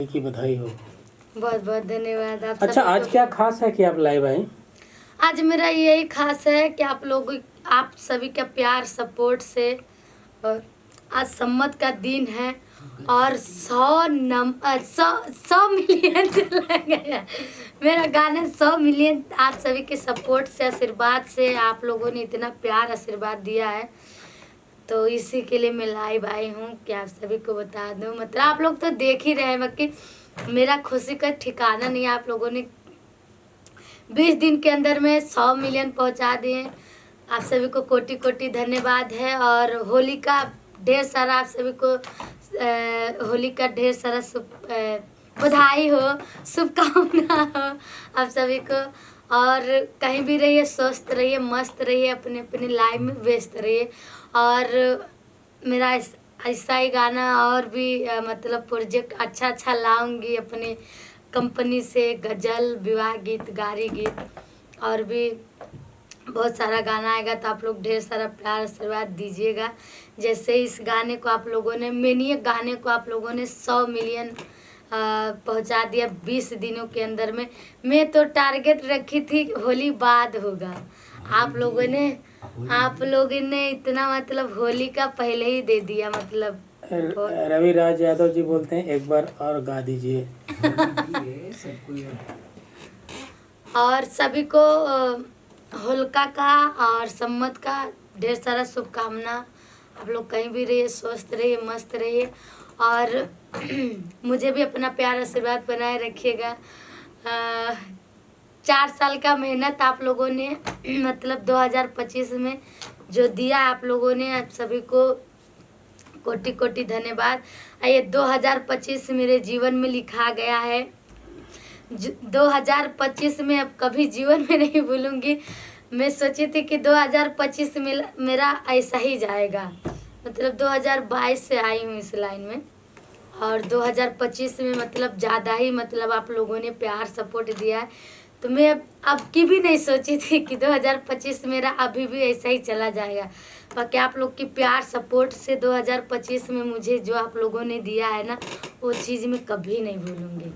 की बधाई हो। बहुत बहुत धन्यवाद आप अच्छा, सभी आज को। क्या खास है कि आप लाइव आए? आज मेरा यही खास है कि आप सभी का प्यार सपोर्ट से, और आज सम्मत का दिन है और 100 मिलियन चला गया मेरा गाना। 100 मिलियन आप सभी के सपोर्ट से, आशीर्वाद से, आप लोगों ने इतना प्यार आशीर्वाद दिया है, तो इसी के लिए मैं लाइव आई हूँ कि आप सभी को बता दूँ। मतलब आप लोग तो देख ही रहे हैं, बाकी मेरा खुशी का ठिकाना नहीं है। आप लोगों ने 20 दिन के अंदर में 100 मिलियन पहुंचा दिए। आप सभी को कोटि कोटि धन्यवाद है। और होली का ढेर सारा आप सभी को होली का ढेर सारा बधाई हो, शुभकामना हो आप सभी को। और कहीं भी रहिए, स्वस्थ रहिए, मस्त रहिए, अपने अपने लाइफ में व्यस्त रहिए। और मेरा ऐसा ही गाना और भी मतलब प्रोजेक्ट अच्छा अच्छा लाऊंगी अपने कंपनी से, गज़ल, विवाह गीत, गारी गीत, और भी बहुत सारा गाना आएगा। तो आप लोग ढेर सारा प्यार आशीर्वाद दीजिएगा। जैसे इस गाने को आप लोगों ने, मैंने गाने को आप लोगों ने 100 मिलियन पहुंचा दिया 20 दिनों के अंदर में। मैं तो टारगेट रखी थी होली बाद होगा। आप लोगों ने इतना मतलब होली का पहले ही दे दिया। मतलब रवि राज यादव जी बोलते हैं एक बार और गा दीजिए। और सभी को होलिका का और सम्मत का ढेर सारा शुभकामना। आप लोग कहीं भी रहिए, स्वस्थ रहिए, मस्त रहिए, और मुझे भी अपना प्यार आशीर्वाद बनाए रखिएगा। 4 साल का मेहनत आप लोगों ने मतलब 2025 में जो दिया आप लोगों ने, आप सभी को कोटि कोटि धन्यवाद। ये 2025 मेरे जीवन में लिखा गया है। 2025 में अब कभी जीवन में नहीं भूलूंगी। मैं सोची थी कि 2025 में मेरा ऐसा ही जाएगा। मतलब 2022 से आई हूँ इस लाइन में, और 2025 में मतलब ज़्यादा ही मतलब आप लोगों ने प्यार सपोर्ट दिया है। तो मैं अब की भी नहीं सोची थी कि 2025 मेरा अभी भी ऐसा ही चला जाएगा। बाकी आप लोग की प्यार सपोर्ट से 2025 में मुझे जो आप लोगों ने दिया है ना, वो चीज़ मैं कभी नहीं भूलूंगी।